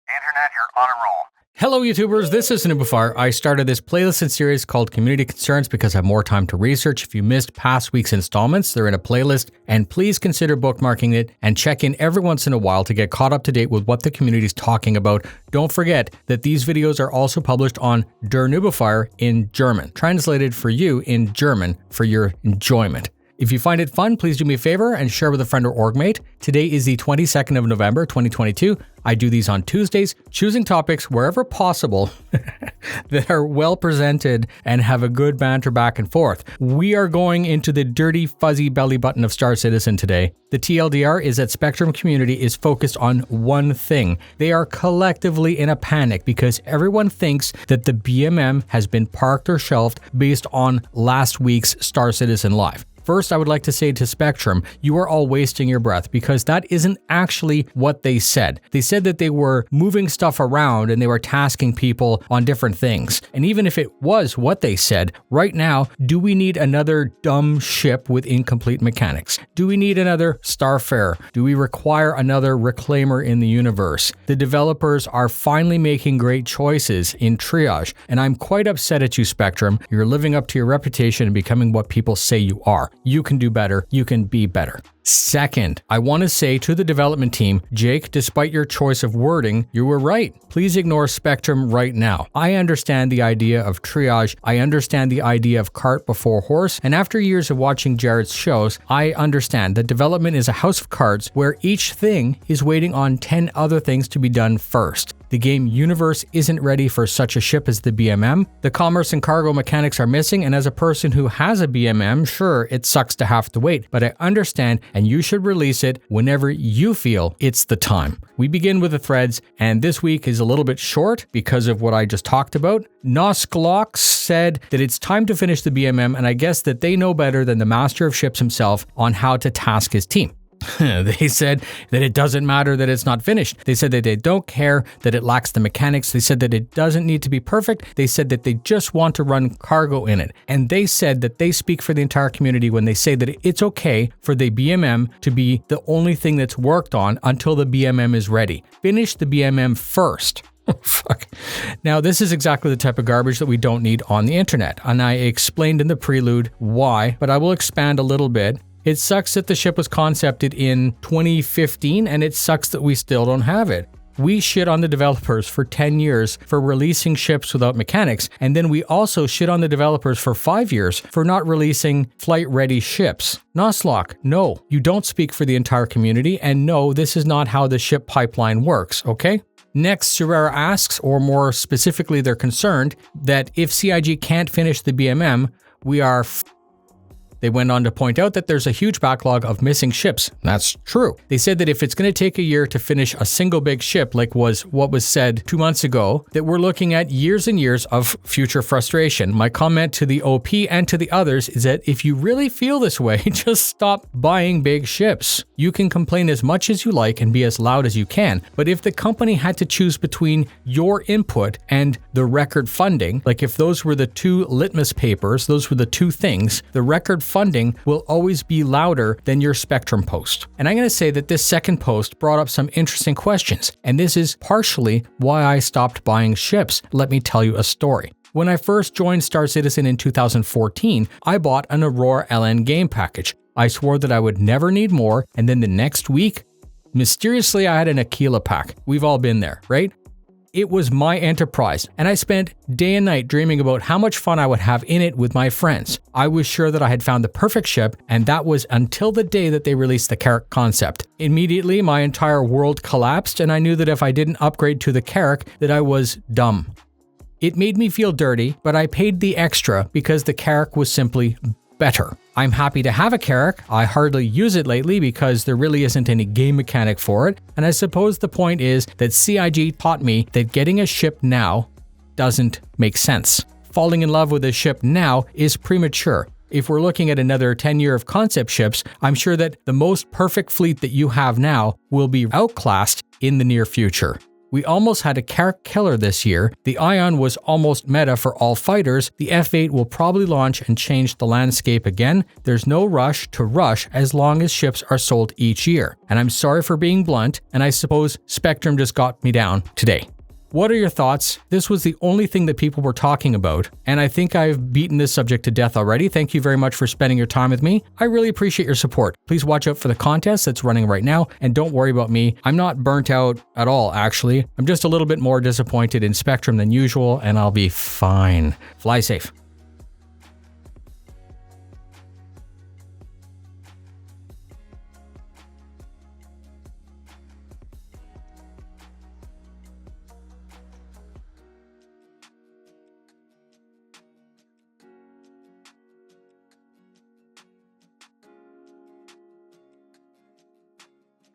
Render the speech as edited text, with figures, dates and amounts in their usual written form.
Internet, you're on a roll. Hello YouTubers, this is noobifier. I started this playlist and series called Community Concerns because I have more time to research. If you missed past week's installments, they're in a playlist, and please consider bookmarking it and check in every once in a while to get caught up to date with what the community is talking about. Don't forget that these videos are also published on Der Noobifier in German, translated for you in German for your enjoyment. If you find it fun, please do me a favor and share with a friend or orgmate. Today is the 22nd of November, 2022. I do these on Tuesdays, choosing topics wherever possible that are well presented and have a good banter back and forth. We are going into the dirty, fuzzy belly button of Star Citizen today. The TLDR is that Spectrum community is focused on one thing. They are collectively in a panic because everyone thinks that the BMM has been parked or shelved based on last week's Star Citizen Live. First, I would like to say to Spectrum, you are all wasting your breath because that isn't actually what they said. They said that they were moving stuff around and they were tasking people on different things. And even if it was what they said, right now, do we need another dumb ship with incomplete mechanics? Do we need another Starfarer? Do we require another Reclaimer in the universe? The developers are finally making great choices in triage, and I'm quite upset at you, Spectrum. You're living up to your reputation and becoming what people say you are. You can do better. You can be better. Second, I want to say to the development team, Jake, despite your choice of wording, you were right. Please ignore Spectrum right now. I understand the idea of triage. I understand the idea of cart before horse. And after years of watching Jared's shows, I understand that development is a house of cards where each thing is waiting on 10 other things to be done first. The game universe isn't ready for such a ship as the BMM. The commerce and cargo mechanics are missing, and as a person who has a BMM, sure, it sucks to have to wait, but I understand, and you should release it whenever you feel it's the time. We begin with the threads, and this week is a little bit short because of what I just talked about. Nosclox said that it's time to finish the BMM, and I guess that they know better than the master of ships himself on how to task his team. They said that it doesn't matter that it's not finished. They said that they don't care that it lacks the mechanics. They said that it doesn't need to be perfect. They said that they just want to run cargo in it. And they said that they speak for the entire community when they say that it's okay for the BMM to be the only thing that's worked on until the BMM is ready. Finish the BMM first. Oh, fuck. Now, this is exactly the type of garbage that we don't need on the internet. And I explained in the prelude why, but I will expand a little bit. It sucks that the ship was concepted in 2015, and it sucks that we still don't have it. We shit on the developers for 10 years for releasing ships without mechanics, and then we also shit on the developers for 5 years for not releasing flight-ready ships. Noslock, no, you don't speak for the entire community, and no, this is not how the ship pipeline works, okay? Next, Serrera asks, or more specifically, they're concerned that if CIG can't finish the BMM, we are They went on to point out that there's a huge backlog of missing ships. That's true. They said that if it's going to take a year to finish a single big ship, like was what was said 2 months ago, that we're looking at years and years of future frustration. My comment to the OP and to the others is that if you really feel this way, just stop buying big ships. You can complain as much as you like and be as loud as you can, but if the company had to choose between your input and the record funding, like if those were the two litmus papers, those were the two things, the record funding will always be louder than your Spectrum post. And I'm going to say that this second post brought up some interesting questions, and this is partially why I stopped buying ships. Let me tell you a story. When I first joined Star Citizen in 2014, I bought an Aurora LN game package. I swore that I would never need more, and then the next week, mysteriously I had an Aquila pack. We've all been there, right? It was my enterprise, and I spent day and night dreaming about how much fun I would have in it with my friends. I was sure that I had found the perfect ship, and that was until the day that they released the Carrack concept. Immediately, my entire world collapsed, and I knew that if I didn't upgrade to the Carrack, that I was dumb. It made me feel dirty, but I paid the extra because the Carrack was simply better. I'm happy to have a Carrack. I hardly use it lately because there really isn't any game mechanic for it, and I suppose the point is that CIG taught me that getting a ship now doesn't make sense. Falling in love with a ship now is premature. If we're looking at another 10 year of concept ships, I'm sure that the most perfect fleet that you have now will be outclassed in the near future. We almost had a character killer this year. The Ion was almost meta for all fighters. The F8 will probably launch and change the landscape again. There's no rush to rush as long as ships are sold each year. And I'm sorry for being blunt, and I suppose Spectrum just got me down today. What are your thoughts? This was the only thing that people were talking about, and I think I've beaten this subject to death already. Thank you very much for spending your time with me. I really appreciate your support. Please watch out for the contest that's running right now, and don't worry about me. I'm not burnt out at all, actually. I'm just a little bit more disappointed in Spectrum than usual, and I'll be fine. Fly safe.